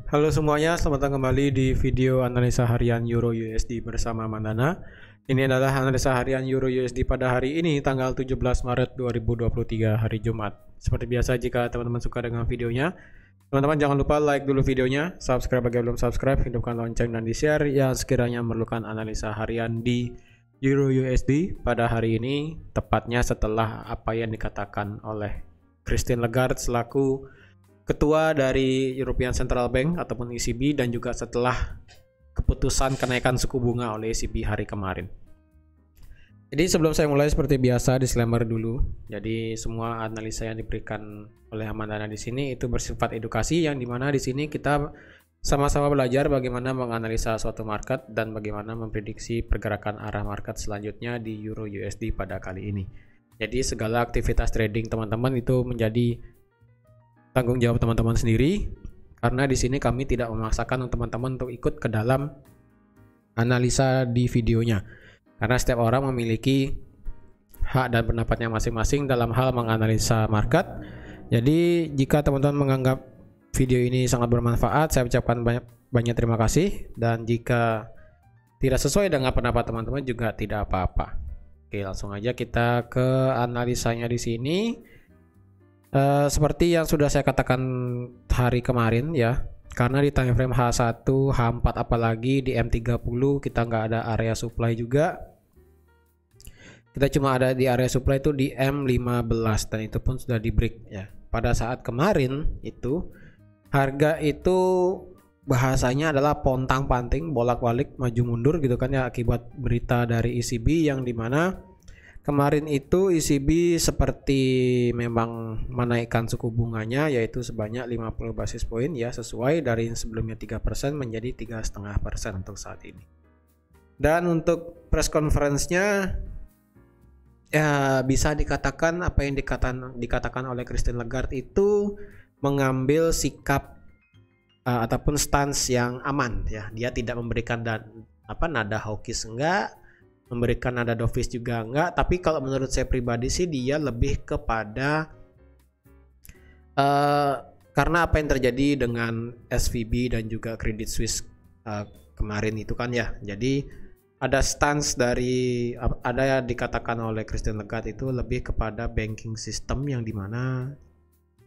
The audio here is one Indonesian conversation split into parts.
Halo semuanya, selamat datang kembali di video analisa harian Euro USD bersama Mandana. Ini adalah analisa harian Euro USD pada hari ini, tanggal 17 Maret 2023, hari Jumat. Seperti biasa, jika teman-teman suka dengan videonya, teman-teman jangan lupa like dulu videonya, subscribe bagi yang belum subscribe, hidupkan lonceng dan di-share yang sekiranya memerlukan analisa harian di Euro USD pada hari ini, tepatnya setelah apa yang dikatakan oleh Christine Lagarde selaku Ketua dari European Central Bank ataupun ECB, dan juga setelah keputusan kenaikan suku bunga oleh ECB hari kemarin. Jadi sebelum saya mulai, seperti biasa disclaimer dulu. Jadi semua analisa yang diberikan oleh Amandana di sini itu bersifat edukasi, yang dimana di sini kita sama-sama belajar bagaimana menganalisa suatu market dan bagaimana memprediksi pergerakan arah market selanjutnya di Euro USD pada kali ini. Jadi segala aktivitas trading teman-teman itu menjadi tanggung jawab teman-teman sendiri, karena di sini kami tidak memaksakan teman-teman untuk ikut ke dalam analisa di videonya, karena setiap orang memiliki hak dan pendapatnya masing-masing dalam hal menganalisa market. Jadi jika teman-teman menganggap video ini sangat bermanfaat, saya ucapkan banyak terima kasih, dan jika tidak sesuai dengan pendapat teman-teman juga tidak apa-apa. Oke, langsung aja kita ke analisanya di sini. Seperti yang sudah saya katakan hari kemarin ya, karena di time frame H1, H4 apalagi di M30 kita nggak ada area supply juga, kita cuma ada di area supply itu di M15, dan itu pun sudah di break ya. Pada saat kemarin itu harga itu bahasanya adalah pontang-panting, bolak-balik, maju mundur gitu kan ya, akibat berita dari ECB yang dimana kemarin itu ECB seperti memang menaikkan suku bunganya, yaitu sebanyak 50 basis point ya, sesuai dari sebelumnya 3% menjadi 3,5% untuk saat ini. Dan untuk press conference-nya ya bisa dikatakan apa yang dikatakan oleh Christine Lagarde itu mengambil sikap ataupun stance yang aman ya. Dia tidak memberikan nada hawkish, enggak, memberikan nada dovish juga enggak, tapi kalau menurut saya pribadi sih dia lebih kepada karena apa yang terjadi dengan SVB dan juga Credit Suisse kemarin itu kan ya. Jadi ada stance dari ada dikatakan oleh Christine Lagarde itu lebih kepada banking system, yang dimana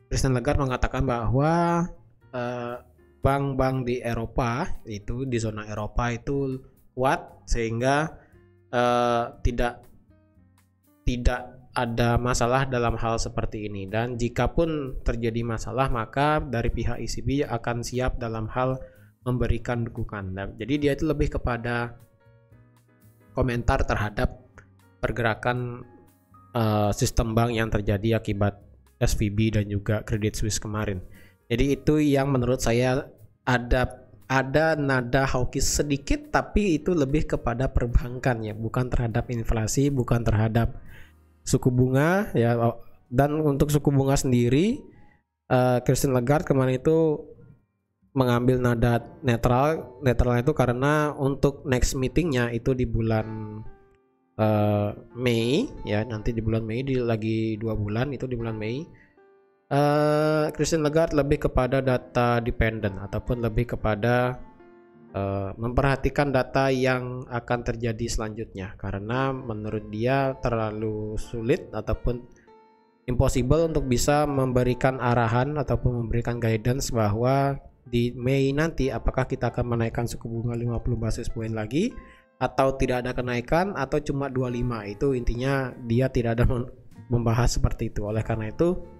Christine Lagarde mengatakan bahwa bank-bank di Eropa itu, di zona Eropa itu kuat, sehingga tidak ada masalah dalam hal seperti ini, dan jika pun terjadi masalah maka dari pihak ECB akan siap dalam hal memberikan dukungan. Nah, jadi dia itu lebih kepada komentar terhadap pergerakan sistem bank yang terjadi akibat SVB dan juga Credit Suisse kemarin. Jadi itu yang menurut saya ada nada hawkish sedikit, tapi itu lebih kepada perbankan ya, bukan terhadap inflasi, bukan terhadap suku bunga ya. Dan untuk suku bunga sendiri, Christine Lagarde kemarin itu mengambil nada netral itu karena untuk next meetingnya itu di bulan Mei ya, nanti di bulan Mei, lagi 2 bulan itu di bulan Mei. Christine Lagarde lebih kepada data dependent ataupun lebih kepada memperhatikan data yang akan terjadi selanjutnya, karena menurut dia terlalu sulit ataupun impossible untuk bisa memberikan arahan ataupun memberikan guidance bahwa di Mei nanti apakah kita akan menaikkan suku bunga 50 basis point lagi atau tidak ada kenaikan atau cuma 25. Itu intinya dia tidak ada membahas seperti itu. Oleh karena itu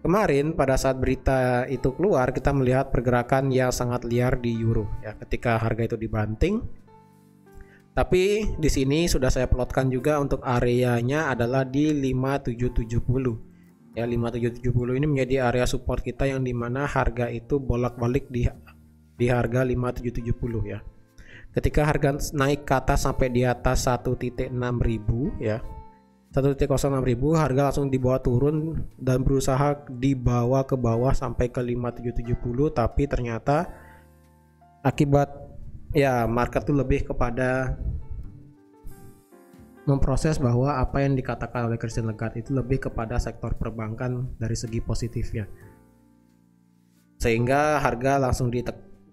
kemarin pada saat berita itu keluar, kita melihat pergerakan yang sangat liar di euro ya, ketika harga itu dibanting. Tapi di sini sudah saya plotkan juga untuk areanya adalah di 5770 ya. 5770 ini menjadi area support kita, yang dimana harga itu bolak-balik di harga 5770 ya. Ketika harga naik ke atas sampai di atas 1.6000 ya, 1.06.000, harga langsung dibawa turun dan berusaha dibawa ke bawah sampai ke 5770, tapi ternyata akibat ya market itu lebih kepada memproses bahwa apa yang dikatakan oleh Christine Lagarde itu lebih kepada sektor perbankan dari segi positifnya. sehingga harga langsung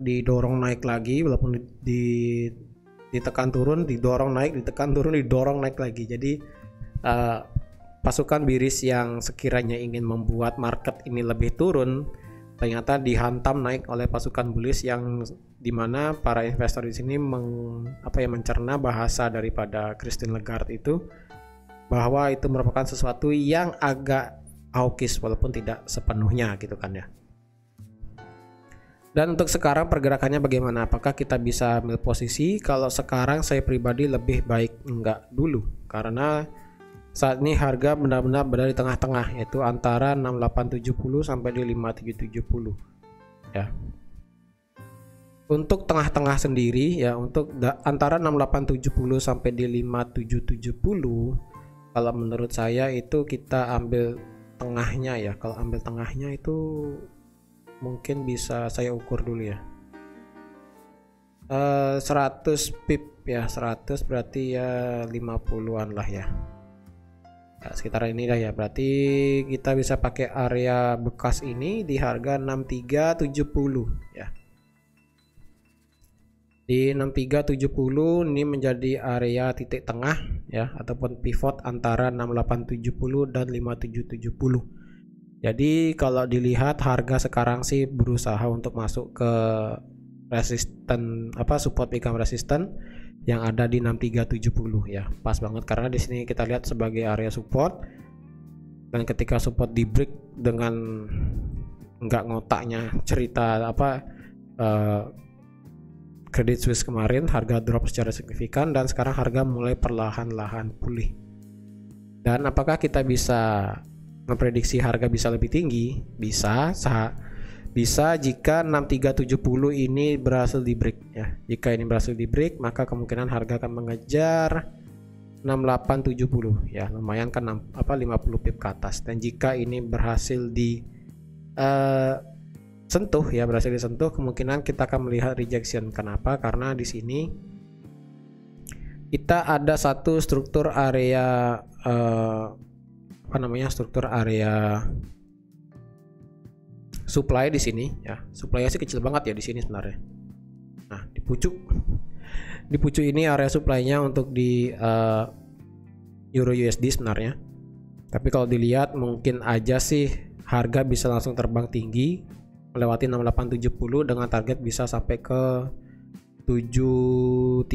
didorong naik lagi, walaupun ditekan turun, didorong naik, ditekan turun, didorong naik lagi. Jadi pasukan Biris yang sekiranya ingin membuat market ini lebih turun ternyata dihantam naik oleh pasukan bullish, yang dimana para investor di sini mencerna bahasa daripada Christine Lagarde itu, bahwa itu merupakan sesuatu yang agak hawkish walaupun tidak sepenuhnya gitu kan ya. Dan untuk sekarang pergerakannya bagaimana? Apakah kita bisa ambil posisi? Kalau sekarang saya pribadi lebih baik enggak dulu, karena saat ini harga benar-benar berada di tengah-tengah, yaitu antara 6870 sampai di 5770 ya. Untuk tengah-tengah sendiri ya, untuk antara 6870 sampai di 5770, kalau menurut saya itu kita ambil tengahnya ya. Kalau ambil tengahnya itu mungkin bisa saya ukur dulu ya, 100 pip ya, 100 berarti ya 50-an lah ya. Sekitar ini lah ya, berarti kita bisa pakai area bekas ini di harga 6370 ya. Di 6370 ini menjadi area titik tengah ya, ataupun pivot antara 6870 dan 5770. Jadi kalau dilihat harga sekarang sih berusaha untuk masuk ke resisten, support become resisten yang ada di 6370 ya. Pas banget karena di sini kita lihat sebagai area support, dan ketika support di break dengan nggak ngotaknya cerita Credit Suisse kemarin, harga drop secara signifikan dan sekarang harga mulai perlahan-lahan pulih. Dan apakah kita bisa memprediksi harga bisa lebih tinggi? Bisa jika 6370 ini berhasil di break ya. Jika ini berhasil di break, maka kemungkinan harga akan mengejar 6870 ya, lumayan kan 50 pip ke atas. Dan jika ini berhasil berhasil disentuh, kemungkinan kita akan melihat rejection. Kenapa? Karena di sini kita ada satu struktur area struktur area supply di sini ya. Supply-nya sih kecil banget ya di sini sebenarnya. Nah, di pucuk ini area supply-nya untuk di Euro USD sebenarnya. Tapi kalau dilihat mungkin aja sih harga bisa langsung terbang tinggi melewati 6870 dengan target bisa sampai ke 7300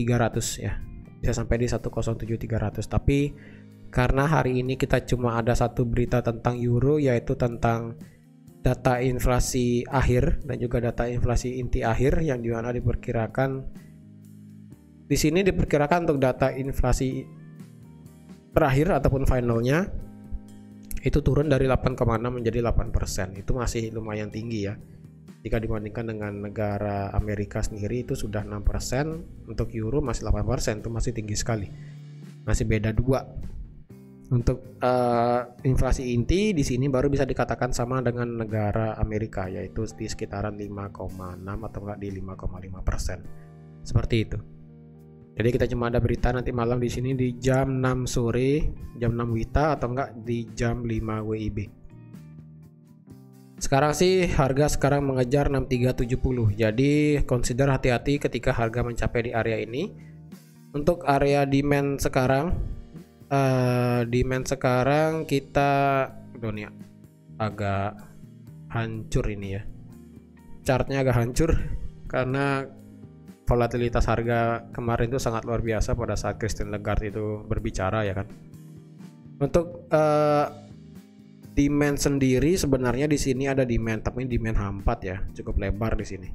ya. Bisa sampai di 107300. Tapi karena hari ini kita cuma ada satu berita tentang euro, yaitu tentang data inflasi akhir dan juga data inflasi inti akhir, yang dimana diperkirakan di sini diperkirakan untuk data inflasi terakhir ataupun finalnya itu turun dari 8,6 menjadi 8%. Itu masih lumayan tinggi ya. Jika dibandingkan dengan negara Amerika sendiri itu sudah 6%, untuk euro masih 8%, itu masih tinggi sekali. Masih beda 2. Untuk inflasi inti di sini baru bisa dikatakan sama dengan negara Amerika, yaitu di sekitaran 5,6 atau enggak di 5,5%. Seperti itu. Jadi kita cuma ada berita nanti malam di sini di jam 6 sore, jam 6 WITA atau enggak di jam 5 WIB. Sekarang sih harga sekarang mengejar 6370. Jadi consider hati-hati ketika harga mencapai di area ini. Untuk area demand sekarang kita dunia agak hancur ini ya, chartnya agak hancur karena volatilitas harga kemarin itu sangat luar biasa pada saat Christine Lagarde itu berbicara ya kan. Untuk demand sendiri sebenarnya di sini ada demand, tapi demand hampat ya, cukup lebar di sini.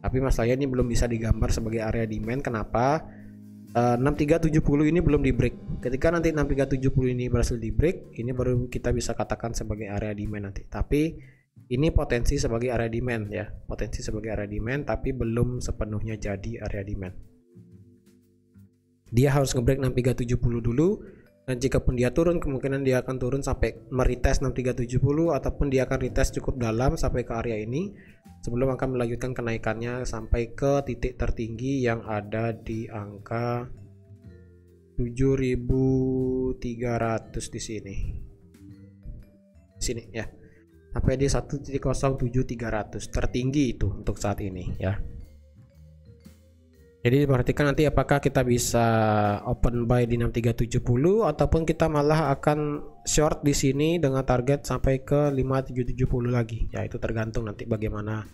Tapi masalahnya ini belum bisa digambar sebagai area demand. Kenapa? 6370 ini belum di break. Ketika nanti 6370 ini berhasil di break, ini baru kita bisa katakan sebagai area demand nanti. Tapi ini potensi sebagai area demand ya, potensi sebagai area demand, tapi belum sepenuhnya jadi area demand. Dia harus ngebreak 6370 dulu, dan jika pun dia turun, kemungkinan dia akan turun sampai meretest 6370 ataupun dia akan retest cukup dalam sampai ke area ini sebelum akan melanjutkan kenaikannya sampai ke titik tertinggi yang ada di angka 7300 di sini. Sini ya. Sampai di 1.07300 tertinggi itu untuk saat ini ya. Jadi perhatikan nanti apakah kita bisa open buy di 6370 ataupun kita malah akan short di sini dengan target sampai ke 5770 lagi. Ya itu tergantung nanti bagaimana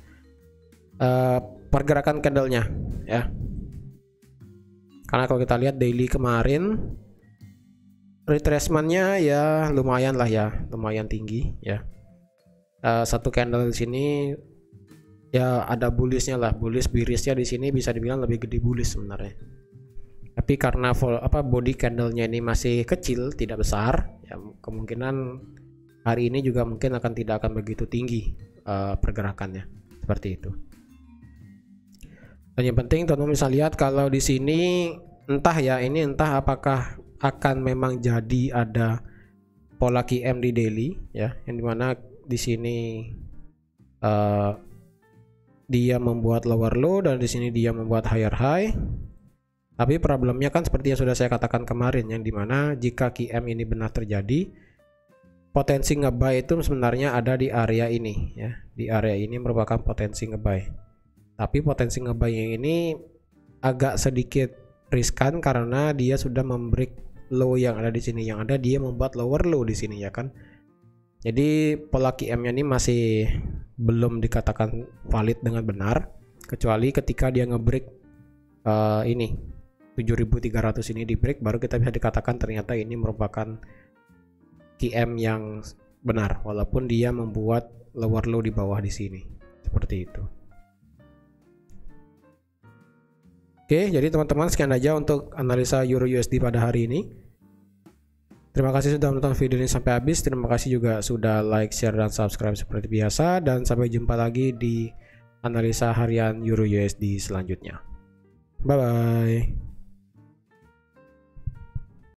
pergerakan candlenya ya. Karena kalau kita lihat daily kemarin retracement-nya ya lumayan lah ya, lumayan tinggi ya. Satu candle di sini ya ada bullishnya lah, bullish bearishnya di sini bisa dibilang lebih gede bullish sebenarnya. Tapi karena body candlenya ini masih kecil, tidak besar, ya kemungkinan hari ini juga mungkin tidak akan begitu tinggi pergerakannya seperti itu. Dan yang penting teman-teman bisa lihat kalau di sini entah apakah akan memang jadi ada pola QM di daily ya, yang dimana di sini dia membuat lower low dan di sini dia membuat higher high. Tapi problemnya kan seperti yang sudah saya katakan kemarin, yang dimana jika QM ini benar terjadi, potensi ngebuy itu sebenarnya ada di area ini ya. Di area ini merupakan potensi ngebuy. Tapi potensi ngebuy yang ini agak sedikit riskan karena dia sudah membreak low yang ada di sini. Yang ada dia membuat lower low di sini ya kan. Jadi pola QM-nya ini masih belum dikatakan valid dengan benar, kecuali ketika dia ngebreak ini 7300 ini di break, baru kita bisa dikatakan ternyata ini merupakan QM yang benar, walaupun dia membuat lower low di bawah di sini seperti itu. Oke, jadi teman-teman sekian aja untuk analisa Euro USD pada hari ini. Terima kasih sudah menonton video ini sampai habis. Terima kasih juga sudah like, share, dan subscribe seperti biasa. Dan sampai jumpa lagi di analisa harian Euro USD selanjutnya. Bye-bye.